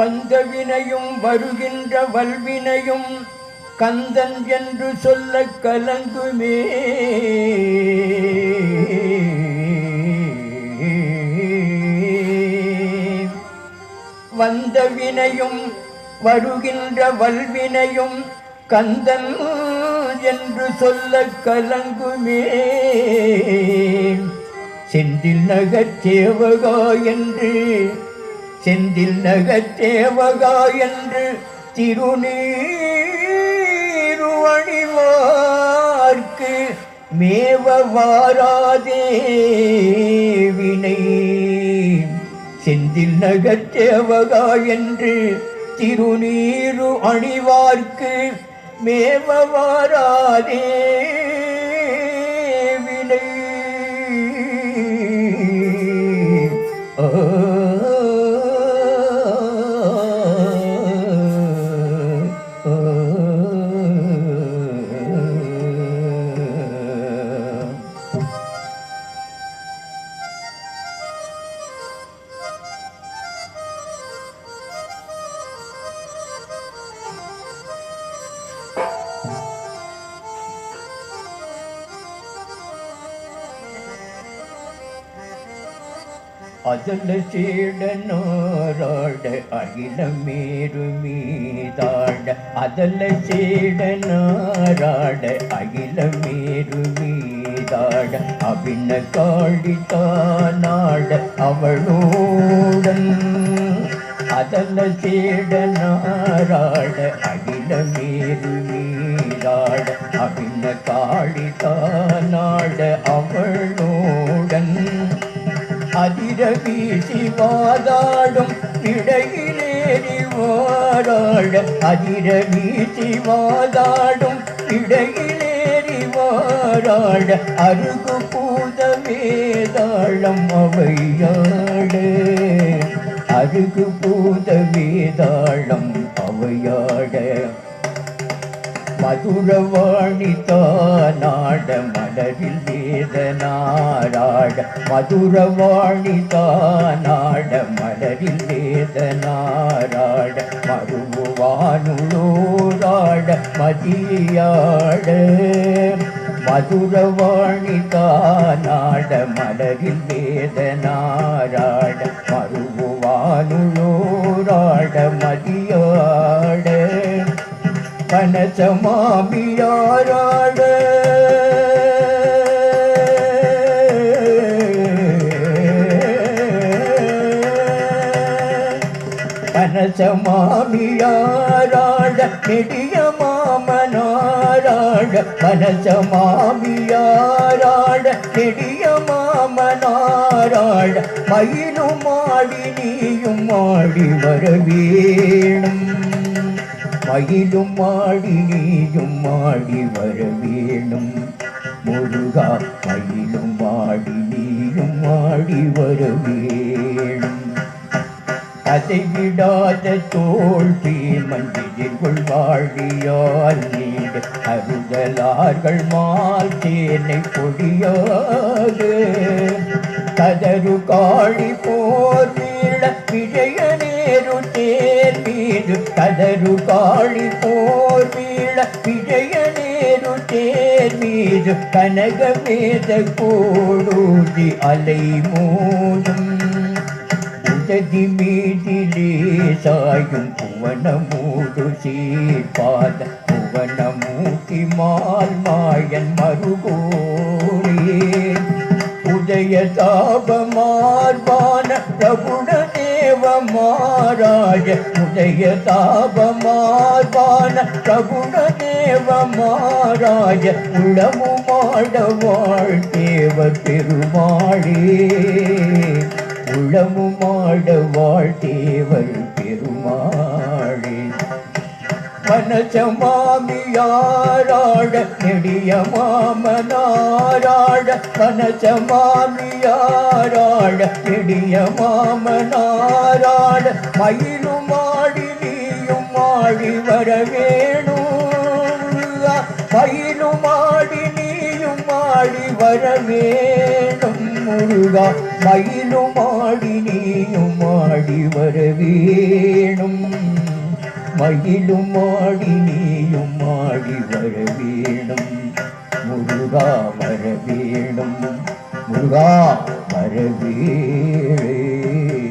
வந்த வினையும் வருகின்ற வல்வினையும் கந்தன் என்று சொல்ல கலங்குமே. வந்த வினையும் வருகின்ற வல்வினையும் கந்தன் என்று சொல்ல கலங்குமே. செந்தில் நகச்சேவகா என்று செந்தில் நகச்சேவகா என்று திருநீரு அணிவார்க்கு மேவ வாராதே வினை. செந்தில் நகச்சேவகா என்று திருநீரு அணிவார்க்கு மேவ வாராதே வினை. அதல சேடனாராட அகிலமேரு மீதாட. அதல சேடனாராட அகிலமேரு மீதாட. அபின காளிதானாட அவளோடன். அதல சேடனாராட அகிலமேரு மீதாட. அபின காளிதானாட அவளோடன். அதிர வீசி வாதாடும் இடையிலேறி வாராட. அதிர வீசி வாதாடும் இடையிலேறி வாராட. அருகு பூத வேதாளம் அவையாட. அருகு பூத வேதாளம் அவையாட. மதுரவாணி தானாட மலரில் வேதனாராட. மதுரவாணி தானாட மலரில் வேதனாராட. மருவானுளோராட மதியாட. மதுரவாணி தானாட மலரில் வேதனாராட. மருவானுளோராட மதியாட. கனசமாமியாராட. கனசமாமியாராட நெடிய மாமனாராட. கனசமாமியாராட நெடிய மாமனாராட. மயிலும் ஆடி நீயும் ஆடி வரவேணும். மயிலும் ஆடி நீயும் ஆடி வரவேணும். முருகா மயிலும் ஆடி நீயும் ஆடி வரவேணும். அதை விடாத தோல் மஞ்சிற்குள் வாழியால் நீடு. அருதலார்கள் மால் தேனை பொடியாக. கதரு காளி போர் வீழ விஜய நேரு தேர் மீது. கதரு காளி போர் வீழ விஜய நேரு தேர் மீது. கனகமேத கோடூதி அலை மோதும். உததி மீதிலே சாயும் புவனமூடு சீர்பாத. புவனமூர்த்தி மால் மாயன் மருகோரே. உதய தாபமார்பான பிரபுட தேவ மாராஜ. உதய தாபமார்பான பிரபுட தேவ மாராஜ. உளமுமாட வாழ்தேவ பெருமாளே. உளமுமாட வாழ்தேவர் பெருமாளே. கனசமாமியாராட நெடிய மாமனாராட. கனசமாமியாராட நெடிய மாமனாராட. மயிலும் ஆடி நீயும் ஆடி வரவேணும். மயிலும் ஆடி நீயும் ஆடி வரவேணும். முருகா மயிலும் ஆடி நீயும் ஆடி வர வேணும் மயிலும் ஆடி நீயும் ஆடி வர வேணும் முருகா வர வேணும் முருகா வர வேணும்